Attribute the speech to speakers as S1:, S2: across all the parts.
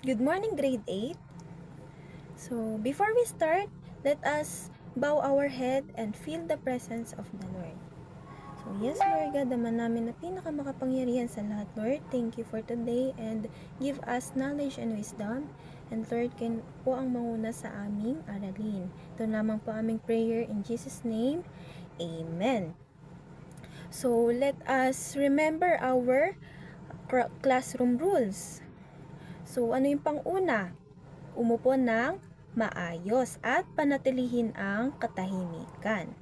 S1: Good morning, grade 8. So, before we start, let us bow our head and feel the presence of the Lord. So, yes, Lord God, naman namin na pinakamakapangyarihan sa lahat, Lord. Thank you for today and give us knowledge and wisdom. And Lord, kayo po ang manguna sa aming aralin. Ito lamang po aming prayer in Jesus' name. Amen. So, let us remember our classroom rules. So, ano yung pang-una? Umupo ng maayos at panatilihin ang katahimikan.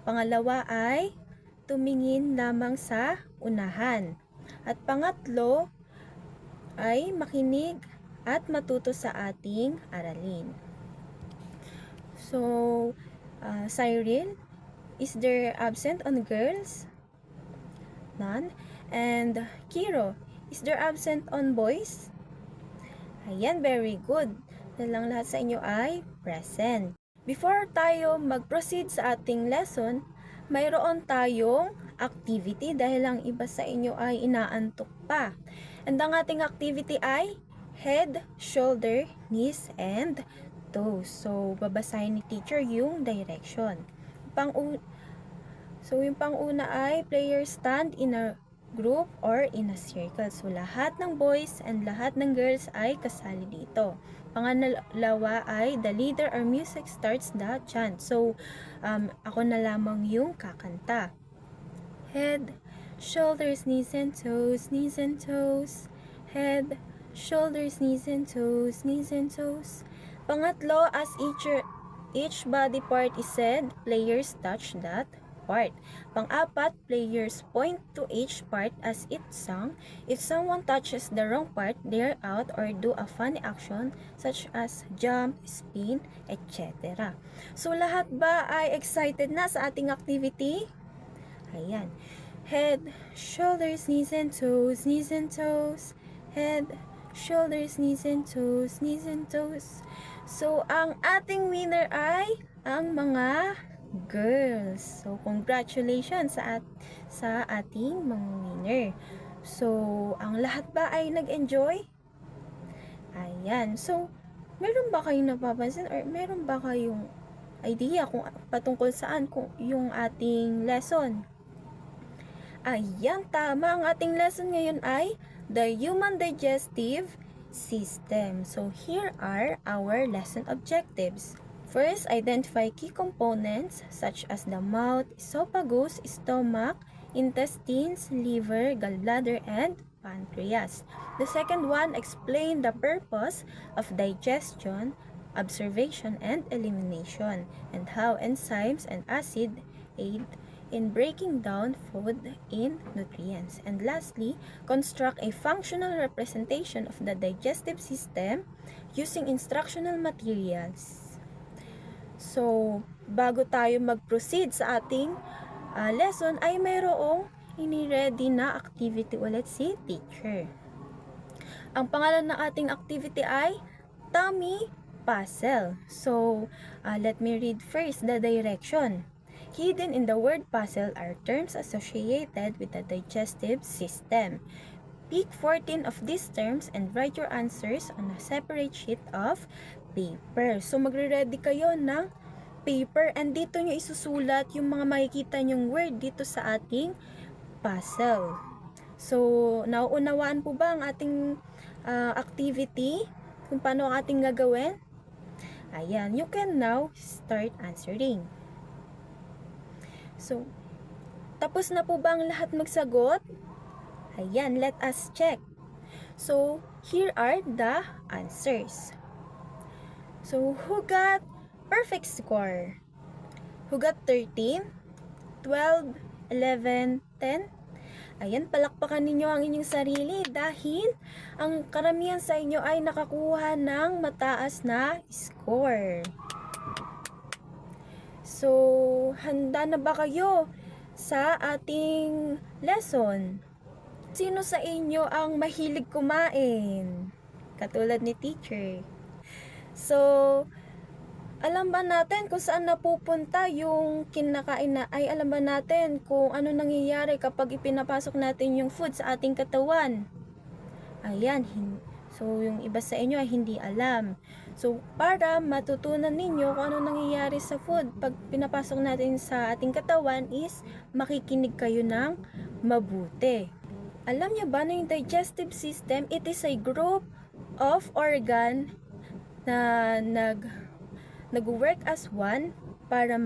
S1: Pangalawa ay tumingin lamang sa unahan. At pangatlo ay makinig at matuto sa ating aralin. So, Cyril, is there absent on girls? None. And Kiro, is there absent on boys? Ayan, very good. Lang lahat sa inyo ay present. Before tayo mag-proceed sa ating lesson, mayroon tayong activity dahil ang iba sa inyo ay inaantok pa. And ang ating activity ay head, shoulder, knees, and toes. So, babasahin ni teacher yung direction. Yung pang-una ay players stand in a group or in a circle. So, lahat ng boys and lahat ng girls ay kasali dito. Pangalawa ay the leader or music starts the chant. So, ako na lamang yung kakanta. Head, shoulders, knees and toes, knees and toes. Head, shoulders, knees and toes, knees and toes. Pangatlo, as each body part is said, players touch that part. Pang-apat, players point to each part as it's sung. If someone touches the wrong part, they're out or do a funny action such as jump, spin, etc. So, lahat ba ay excited na sa ating activity? Ayan. Head, shoulders, knees and toes, knees and toes. Head, shoulders, knees and toes, knees and toes. So, ang ating winner ay ang mga girls. So, congratulations sa ating mga winner. So, ang lahat ba ay nag-enjoy? Ayan. So, meron ba kayong napapansin or meron ba kayong idea kung patungkol saan kung yung ating lesson? Ayan, tama. Ang ating lesson ngayon ay the human digestive system. So, here are our lesson objectives. First, identify key components such as the mouth, esophagus, stomach, intestines, liver, gallbladder, and pancreas. The second one, explain the purpose of digestion, observation, and elimination, and how enzymes and acid aid in breaking down food in nutrients. And lastly, construct a functional representation of the digestive system using instructional materials. So, bago tayo mag-proceed sa ating lesson, ay mayroong ini-ready na activity ulit si teacher. Ang pangalan ng ating activity ay tummy puzzle. So, let me read first the direction. Hidden in the word puzzle are terms associated with the digestive system. Pick 14 of these terms and write your answers on a separate sheet of paper. So, magre-ready kayo ng paper and dito nyo isusulat yung mga makikita nyong word dito sa ating puzzle. So, nauunawaan po ba ang ating activity? Kung paano ang ating gagawin? Ayan, you can now start answering. So, tapos na po ba ang lahat magsagot? Ayan, let us check. So, here are the answers. So, who got perfect score? Who got 13, 12, 11, 10? Ayan, palakpakan ninyo ang inyong sarili dahil ang karamihan sa inyo ay nakakuha ng mataas na score. So, handa na ba kayo sa ating lesson? Sino sa inyo ang mahilig kumain? Katulad ni teacher. So, alam ba natin kung saan napupunta yung kinakain na, ay alam ba natin kung ano nangyayari kapag ipinapasok natin yung food sa ating katawan? Ayan, So, yung iba sa inyo ay hindi alam. So, para matutunan ninyo kung ano nangyayari sa food, pag pinapasok natin sa ating katawan is makikinig kayo ng mabuti. Alam niyo ba na yung digestive system, it is a group of organ na nag-work as one para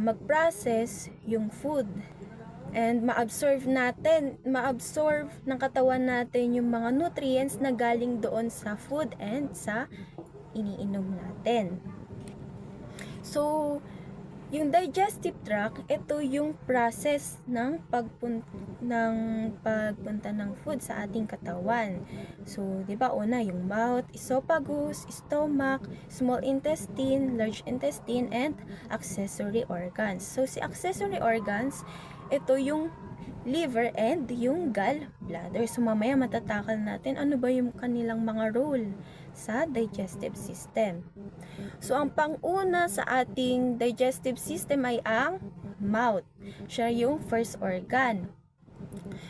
S1: mag-process yung food. And maabsorb ng katawan natin yung mga nutrients na galing doon sa food and sa iniinom natin. So, yung digestive tract, ito yung process ng pagpunta ng food sa ating katawan. So, 'di ba una yung mouth, esophagus, stomach, small intestine, large intestine, and accessory organs. So, si accessory organs, ito yung liver and yung gallbladder. So, mamaya matatakal natin ano ba yung kanilang mga role sa digestive system. So, ang pang-una sa ating digestive system ay ang mouth. Siya yung first organ.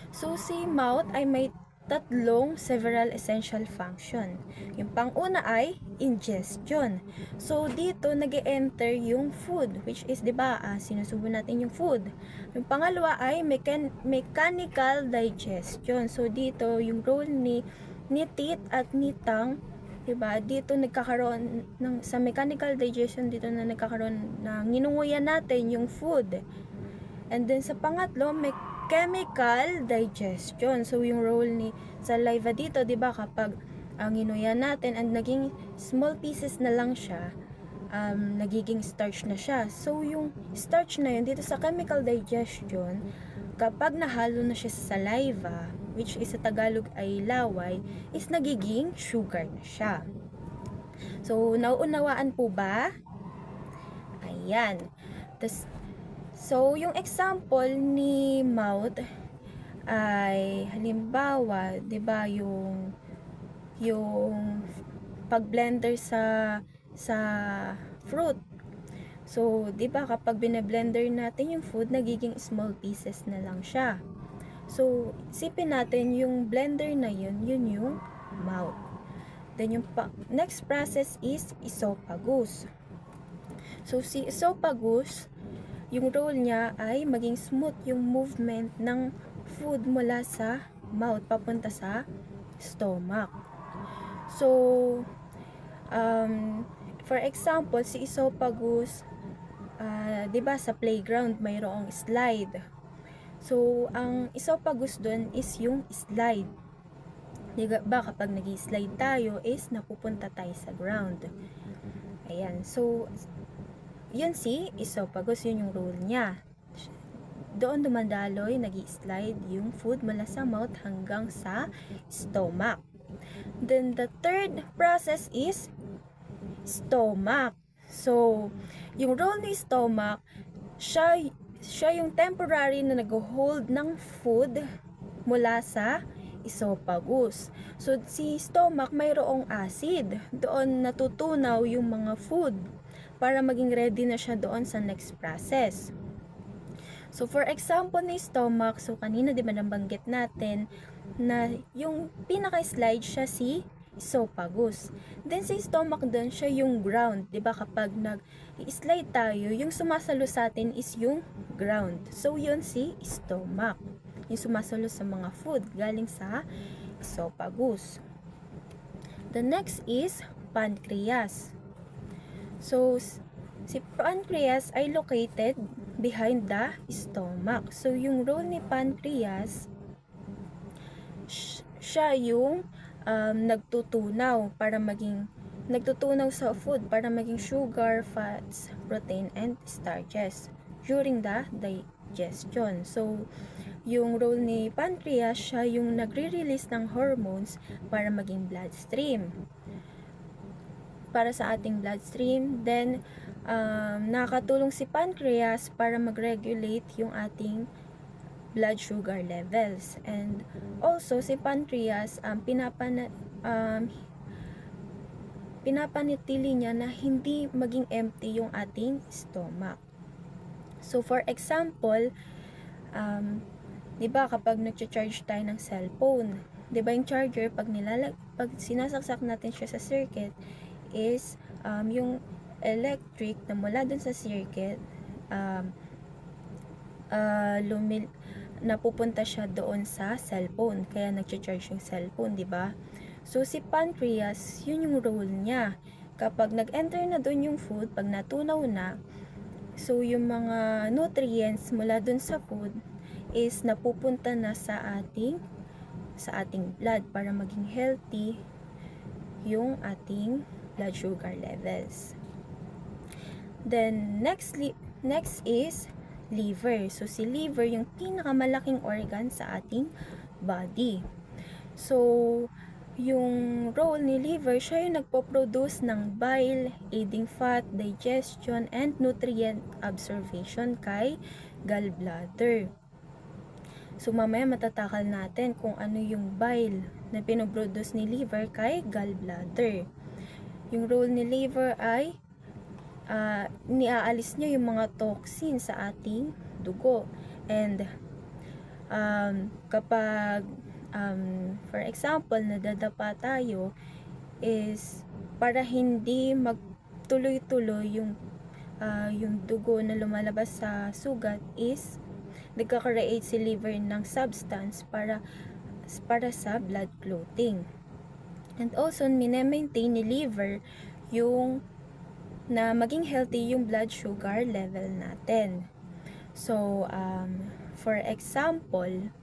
S1: So, si mouth ay may tatlong several essential function. Yung pang-una ay ingestion. So, dito nag-e-enter yung food, which is, di ba, sinusubo natin yung food. Yung pangalawa ay mechanical digestion. So, dito yung role ni teeth at ni tongue, diba? Dito nagkakaroon sa mechanical digestion, dito na nagkakaroon na nginunguyan natin yung food. And then sa pangatlo, may chemical digestion. So yung role ni saliva dito, 'di ba, kapag nginuyan natin and naging small pieces na lang siya, nagiging starch na siya. So yung starch na yun dito sa chemical digestion, kapag nahalo na siya sa saliva, which is sa Tagalog ay laway, is nagiging sugar na siya. So, nauunawaan po ba? Ayan. So, yung example ni mouth ay halimbawa, 'di ba, yung pag-blender sa fruit. So, 'di ba, kapag bine-blender natin yung food, nagiging small pieces na lang siya. So, isipin natin yung blender na yun yung mouth. Then, yung next process is esophagus. So, si esophagus, yung role niya ay maging smooth yung movement ng food mula sa mouth papunta sa stomach. So, for example, si esophagus, 'di ba, sa playground mayroong slide. So, ang esophagus dun is yung slide. Diba ba, kapag nag-slide tayo is napupunta tayo sa ground. Ayan. So, yun si esophagus, yun yung role niya. Doon dumadaloy, nag-slide yung food mula sa mouth hanggang sa stomach. Then, the third process is stomach. So, yung role ni stomach, siya yung temporary na nag-hold ng food mula sa esophagus. So, si stomach mayroong acid. Doon natutunaw yung mga food para maging ready na siya doon sa next process. So, for example ni stomach, so kanina di ba nabanggit natin na yung pinaka-slide siya si esophagus. Then si stomach doon siya yung ground, 'di ba? Kapag nag-slide tayo, yung sumasalo sa atin is yung ground. So yun si stomach. Yung sumasalo sa mga food galing sa esophagus. The next is pancreas. So si pancreas ay located behind the stomach. So yung role ni pancreas, siya yung nagtutunaw sa food para maging sugar, fats, protein, and starches during the digestion. So, yung role ni pancreas, siya yung nagre-release ng hormones para maging bloodstream. Para sa ating bloodstream, then nakakatulong si pancreas para mag-regulate yung ating blood sugar levels. And also si pancreas pinapanatili niya na hindi maging empty yung ating stomach. So for example, 'Di ba kapag nagcha-charge tayo ng cellphone, 'di ba yung charger pag sinasaksak natin siya sa circuit is yung electric na mula dun sa circuit um, napupunta siya doon sa cellphone, kaya nagcha-charge yung cellphone, 'di ba? So si pancreas, yun yung role niya. Kapag nag-enter na doon yung food, pag natunaw na, so yung mga nutrients mula doon sa food is napupunta na sa ating blood para maging healthy yung ating blood sugar levels. Then next is liver. So si liver yung pinakamalaking organ sa ating body. So yung role ni liver, siya yung nagpo-produce ng bile, aiding fat, digestion, and nutrient absorption kay gallbladder. So mamaya matatakal natin kung ano yung bile na pinoproduce ni liver kay gallbladder. Yung role ni liver ay niaalis niya yung mga toxin sa ating dugo. And kapag for example, nadadapa tayo is para hindi magtuloy-tuloy yung dugo na lumalabas sa sugat is nagka-create si liver ng substance para sa blood clotting. And also, minemaintain ni liver yung na maging healthy yung blood sugar level natin. So, for example,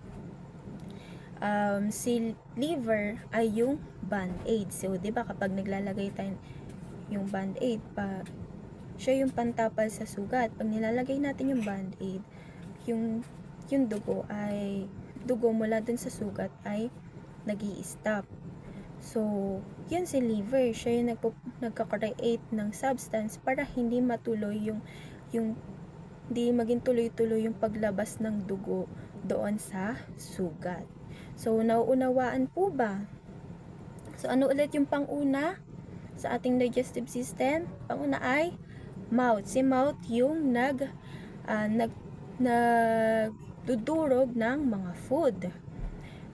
S1: si liver ay yung band-aid. So, 'di ba kapag naglalagay tayo yung band-aid siya yung pantapal sa sugat. Pag nilalagay natin yung band-aid, yung dugo mula dun sa sugat ay nag-i-stop. So, yun si liver. Siya yung nagka-create ng substance para hindi matuloy hindi maging tuloy-tuloy yung paglabas ng dugo doon sa sugat. So, nauunawaan po ba? So, ano ulit yung pang-una sa ating digestive system? Pang-una ay mouth. Si mouth yung nagdudurog ng mga food.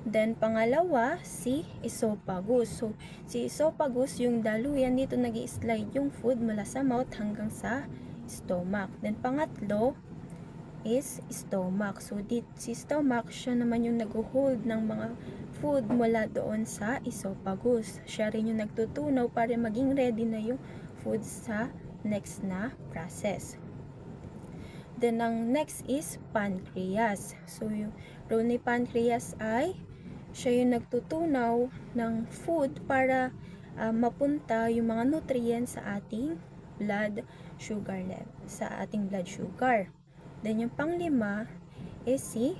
S1: Then, pangalawa, si esophagus. So, si esophagus, yung daluyan dito nag-i-slide yung food mula sa mouth hanggang sa stomach. Then, pangatlo is stomach. So, si stomach, siya naman yung nag-hold ng mga food mula doon sa esophagus. Siya rin yung nagtutunaw para maging ready na yung food sa next na process. Then, ang next is pancreas. So, yung role ni pancreas ay siya yung nagtutunaw ng food para mapunta yung mga nutrients sa ating blood sugar level, sa ating blood sugar. Then yung panglima is si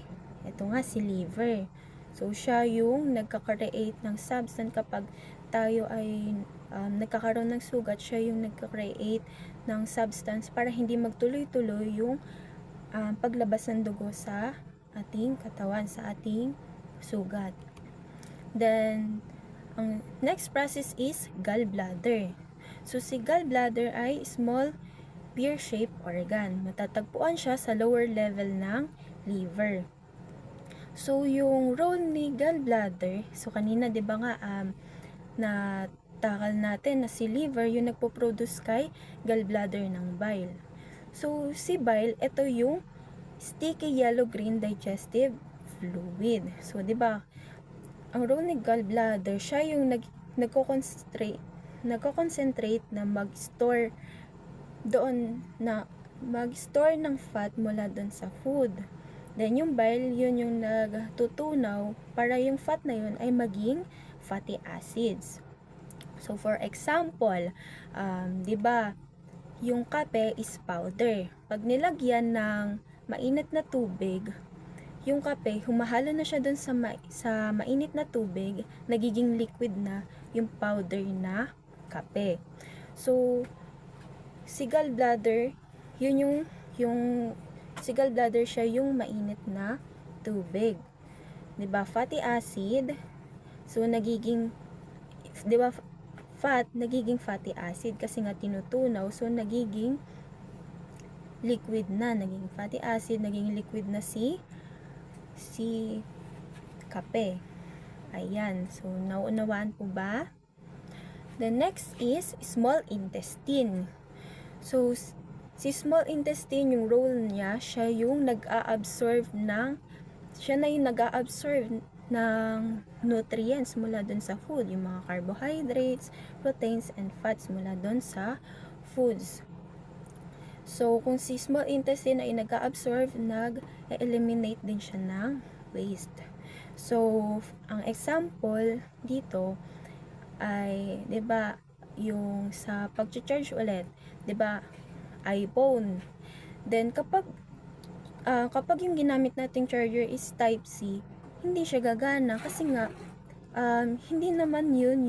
S1: liver. So siya yung nagka-create ng substance kapag tayo ay nagkakaroon ng sugat, siya yung nagka-create ng substance para hindi magtuloy-tuloy yung paglabas ng dugo sa ating katawan, sa ating sugat. Then, ang next process is gallbladder. So, si gallbladder ay small pear-shaped organ. Matatagpuan siya sa lower level ng liver. So, yung role ni gallbladder, so kanina 'di ba nga na takal natin na si liver yung nagpo-produce kay gallbladder ng bile. So, si bile, ito yung sticky yellow-green digestive fluid. So, 'di ba? Ang role ni gallbladder, siya yung nagko-concentrate na mag-store ng fat mula doon sa food. Then, yung bile, yun yung nagtutunaw para yung fat na yun ay maging fatty acids. So, for example, 'di ba, yung kape is powder. Pag nilagyan ng mainit na tubig, yung kape, humahalo na siya dun sa mainit na tubig, nagiging liquid na yung powder na kape. So, si gallbladder, si gallbladder siya yung mainit na tubig. 'Di ba? Fatty acid. So, fat, nagiging fatty acid kasi nga tinutunaw. So, nagiging liquid na. Naging fatty acid, naging liquid na si si kape. Ayan. So, nauunawaan po ba? The next is small intestine. So, si small intestine, yung role niya, siya na yung nag-a-absorb ng nutrients mula dun sa food, yung mga carbohydrates, proteins, and fats mula dun sa foods. So, kung si small intestine ay nag-a-absorb, nag-eliminate din siya ng waste. So, ang example dito ay, 'di ba, yung sa pag-charge ulit, 'di ba, iPhone. Then kapag yung ginamit nating charger is type C, hindi siya gagana kasi nga hindi naman yun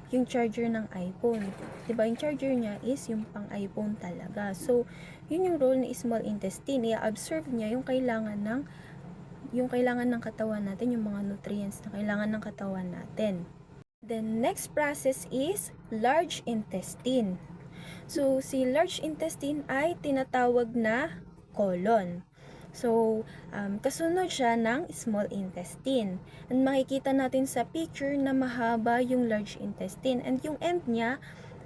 S1: yung charger ng iPhone. 'Di ba? Yung charger niya is yung pang iPhone talaga. So, yun yung role ni small intestine. I-absorb niya yung kailangan ng katawan natin, yung mga nutrients na kailangan ng katawan natin. The next process is large intestine. So, si large intestine ay tinatawag na colon. So, kasunod siya ng small intestine. And makikita natin sa picture na mahaba yung large intestine. And yung end niya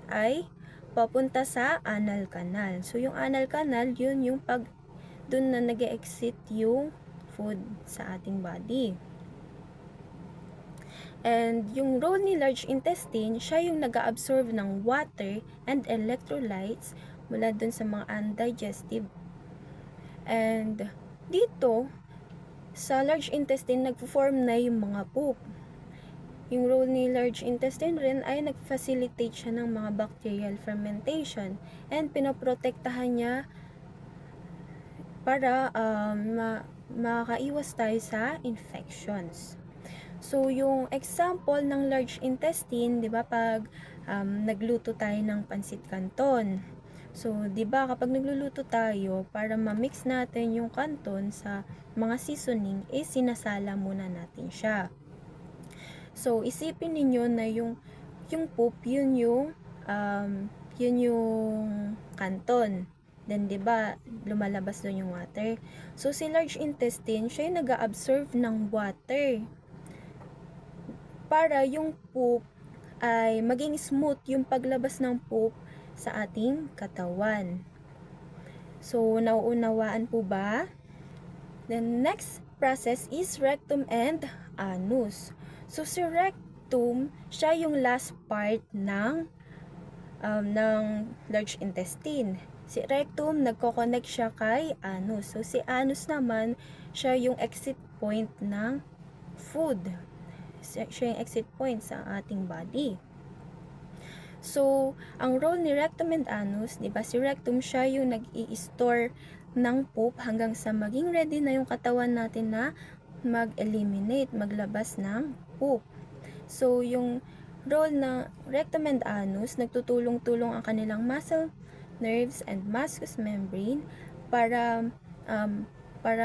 S1: ay papunta sa anal canal. So, yung anal canal, yun yung dun na nag-exit yung food sa ating body. And yung role ni large intestine, siya yung nag-a-absorb ng water and electrolytes mula dun sa mga undigested. And dito, sa large intestine, nag-form na yung mga poop. Yung role ni large intestine rin ay nag-facilitate siya ng mga bacterial fermentation and pinoprotektahan niya para makaiwas tayo sa infections. So, yung example ng large intestine, 'di ba, pag nagluto tayo ng pansit canton. So, 'di ba, kapag nagluluto tayo, para ma-mix natin yung canton sa mga seasoning, sinasala muna natin siya. So, isipin niyo na yung poop, yun yung canton. Then, 'di ba, lumalabas doon yung water. So, si large intestine, siya yung nag-a-absorb ng water para yung poop ay maging smooth yung paglabas ng poop sa ating katawan. So, nauunawaan po ba? The next process is rectum and anus. So, si rectum, siya yung last part ng large intestine. Si rectum, nagko-connect siya kay anus. So, si anus naman, siya yung exit point ng food. Siya yung exit point sa ating body. So, ang role ni rectum and anus, 'di ba? Si rectum, siya yung nag-i-store ng poop hanggang sa maging ready na yung katawan natin na mag-eliminate, maglabas ng poop. So, yung role ng rectum and anus, nagtutulong-tulong ang kanilang muscle, nerves, and mucous membrane para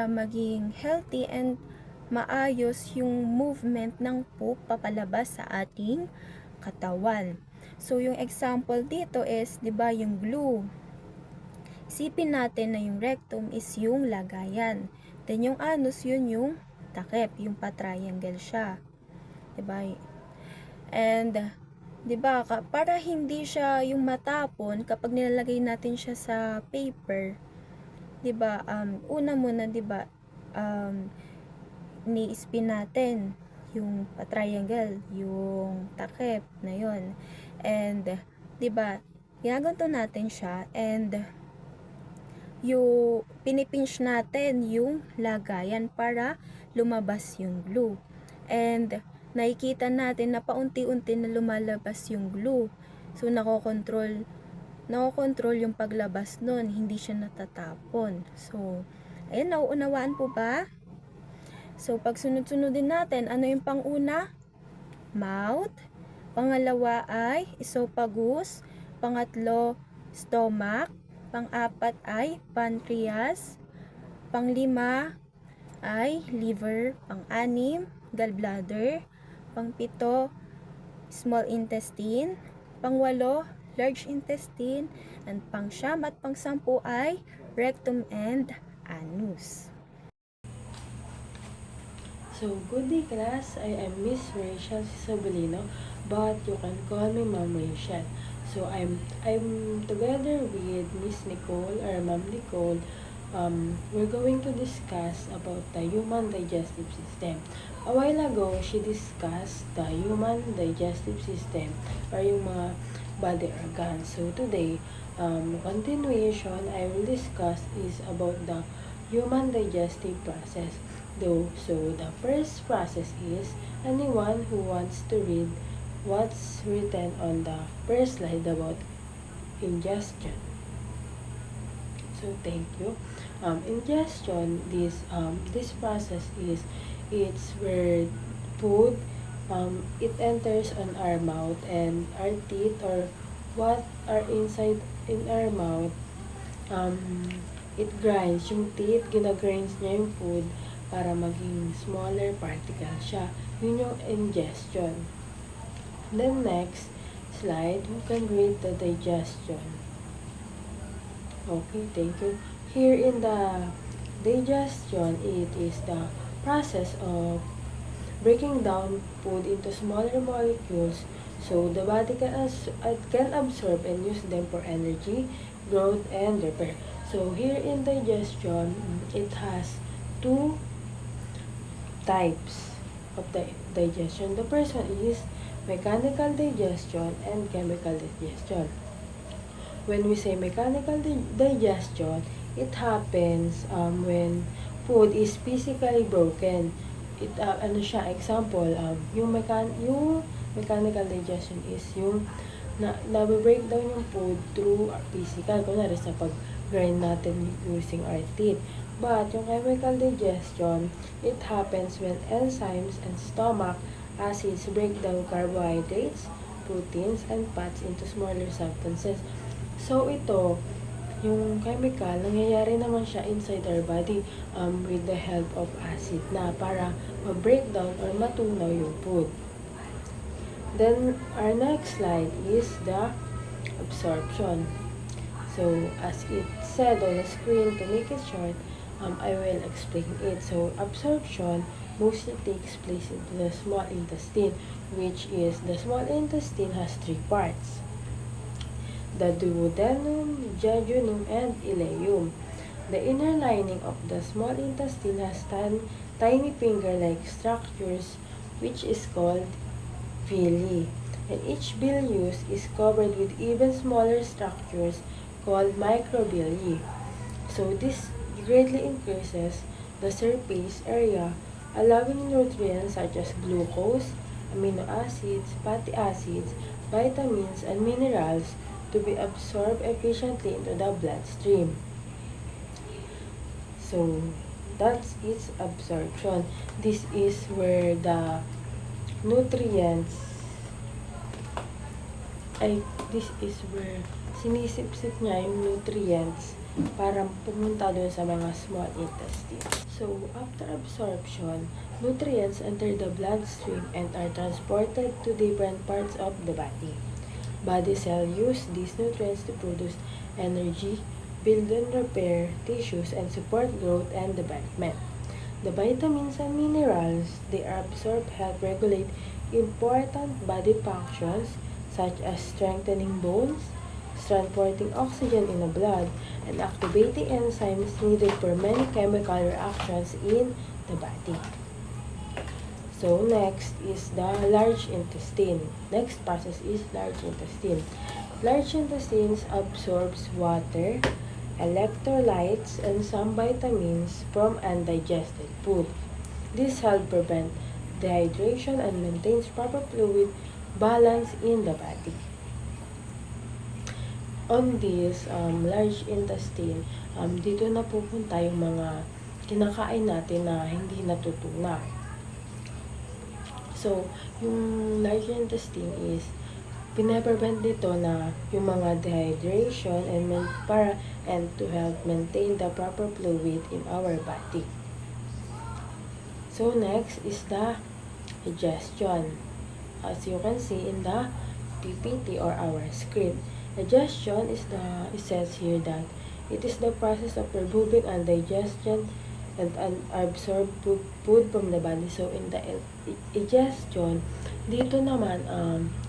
S1: maging healthy and maayos yung movement ng poop papalabas sa ating katawan. So, yung example dito is, 'di ba, yung glue. Isipin natin na yung rectum is yung lagayan. Then, yung anus, yun yung takip, yung pa-triangle siya. 'Di ba? And, 'di ba, para hindi siya yung matapon kapag nilalagay natin siya sa paper, 'di ba? Una muna, 'di ba, ni-spin natin yung triangle, yung takip na yon. And, 'di ba, ginaganto natin siya and yung pinipinch natin yung lagayan para lumabas yung glue. And nakikita natin na paunti-unti na lumalabas yung glue. So, nakokontrol yung paglabas nun, hindi siya natatapon. So, ayun, nauunawaan po ba? So, pag sunod-sunodin natin, ano yung pang-una? Mouth. Pangalawa ay esophagus. Pangatlo, stomach. Pang-apat ay pancreas. Pang-lima ay liver. Pang-anim, gallbladder. Pang-pito, small intestine. Pang-walo, large intestine. And pang-siyam at pang-sampu ay rectum and anus.
S2: So, good day class. I am Miss Rachel Cisobolino, but you can call me Ma'am Rachel. So, I'm together with Miss Nicole or Ma'am Nicole. We're going to discuss about the human digestive system. A while ago, she discussed the human digestive system or yung mga body organs. So, today, continuation I will discuss is about the human digestive process. So the first process is anyone who wants to read what's written on the first slide about ingestion. So thank you. Ingestion, this process is it's where food it enters on our mouth and our teeth or what are inside in our mouth. It grinds yung teeth, ginagrinds niya yung food para maging smaller particle siya. Yun yung ingestion. Then next slide, we can read the digestion. Okay, thank you. Here in the digestion, it is the process of breaking down food into smaller molecules so the body can absorb and use them for energy, growth, and repair. So here in digestion, it has two types of digestion. The first one is mechanical digestion and chemical digestion. When we say mechanical digestion, it happens when food is physically broken. Ano siya, example, yung mechanical digestion is yung na-break down yung food through physical, kunwari sa pag-grind natin using our teeth. But yung chemical digestion, it happens when enzymes and stomach acids break down carbohydrates, proteins, and fats into smaller substances. So ito, yung chemical, nangyayari naman siya inside our body with the help of acid na para ma-break down or matunaw yung food. Then, our next slide is the absorption. So, as it said on the screen, to make it short, I will explain it. So, absorption mostly takes place in the small intestine, which is the small intestine has three parts: the duodenum, jejunum, and ileum. The inner lining of the small intestine has tiny finger-like structures, which is called villi, and each bilious is covered with even smaller structures called microvilli. So this greatly increases the surface area, allowing nutrients such as glucose, amino acids, fatty acids, vitamins, and minerals to be absorbed efficiently into the bloodstream. So that's its absorption. This is where the nutrients this is where sinisip-sip niya yung nutrients para pumunta doon sa mga small intestine. So, after absorption, nutrients enter the bloodstream and are transported to different parts of the body. Body cells use these nutrients to produce energy, build and repair tissues, and support growth and development. The vitamins and minerals they absorb help regulate important body functions such as strengthening bones, transporting oxygen in the blood, and activating enzymes needed for many chemical reactions in the body. So next is the large intestine. Next process is large intestine. Large intestine absorbs water, electrolytes, and some vitamins from undigested food. This helps prevent dehydration and maintains proper fluid balance in the body. On this large intestine, dito na pupunta yung mga kinakain natin na hindi natutunaw. So, yung large intestine is pinaprevent dito na yung mga dehydration and to help maintain the proper fluid in our body. So next is the digestion. As you can see in the PPT or our screen, digestion is it says here that it is the process of removing undigested and absorb food from the body. So, in the digestion, dito naman,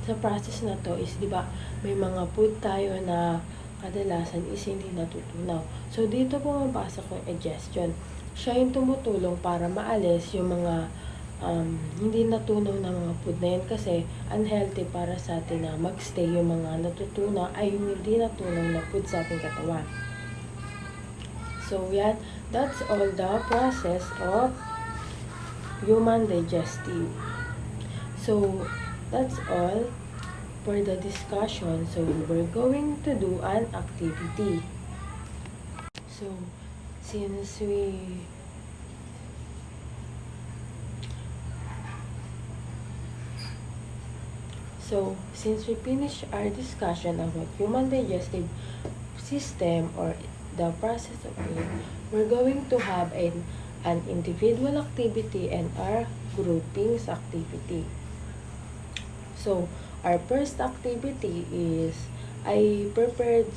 S2: sa process na to is, di ba, may mga food tayo na kadalasan is hindi natutunaw. So, dito pumapasok yung digestion. Siya yung tumutulong para maalis yung mga hindi natunaw na mga food na yun kasi unhealthy para sa atin na magstay yung mga natutunaw ay yung hindi natunaw na food sa ating katawan. So, yan. That's all the process of human digestive. So, that's all for the discussion. So, we're going to do an activity. So, since we finish our discussion about human digestive system or the process of it, we're going to have an individual activity and our groupings activity. So, our first activity is, I prepared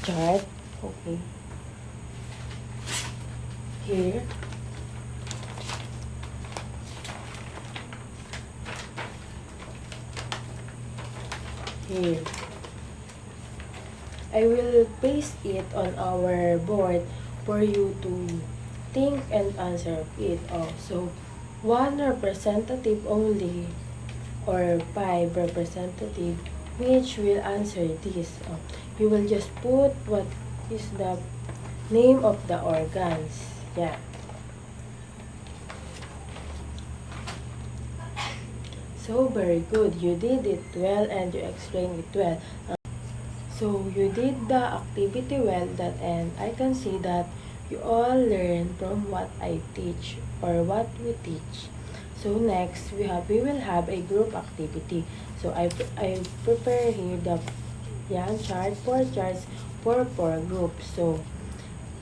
S2: chart, okay, here. I will paste it on our board for you to think and answer it. So, 1 representative only or 5 representative which will answer this. You will just put what is the name of the organs. Yeah. So, very good. You did it well and you explained it well. So, you did the activity well, and I can see that you all learn from what I teach or what we teach. So, next, we will have a group activity. So, I prepare here the chart, 4 charts for 4 groups. So,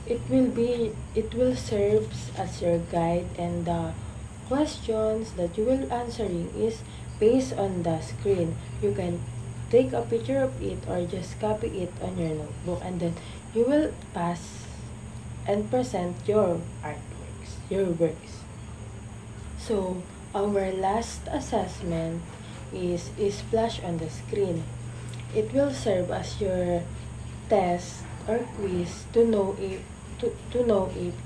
S2: it will serve as your guide, and the questions that you will answering is based on the screen. You can take a picture of it or just copy it on your notebook, and then you will pass and present your artworks, your works. So, our last assessment is flash on the screen. It will serve as your test or quiz to know if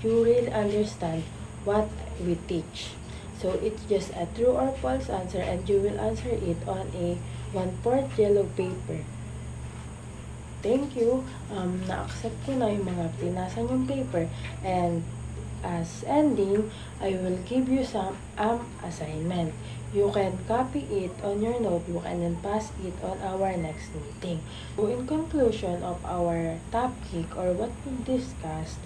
S2: you really understand what we teach. So, it's just a true or false answer, and you will answer it on a 1/4 yellow paper. Thank you. Na-accept ko na yung mga pinasan yung paper, and as ending, I will give you some assignment. You can copy it on your notebook and then pass it on our next meeting. So, in conclusion of our topic or what we discussed,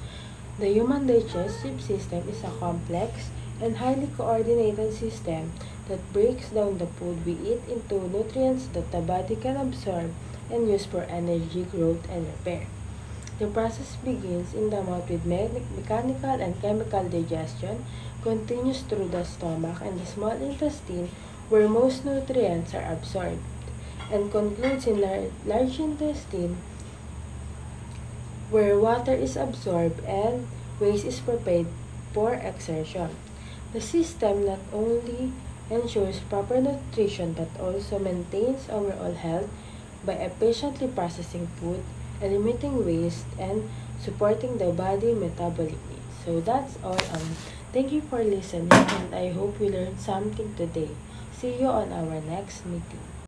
S2: the human digestive system is a complex and highly coordinated system that breaks down the food we eat into nutrients that the body can absorb and use for energy, growth, and repair. The process begins in the mouth with mechanical and chemical digestion, continues through the stomach and the small intestine where most nutrients are absorbed, and concludes in large intestine where water is absorbed and waste is prepared for exertion. The system not only ensures proper nutrition but also maintains overall health by efficiently processing food, eliminating waste, and supporting the body metabolic needs. So that's all. Thank you for listening, and I hope you learned something today. See you on our next meeting.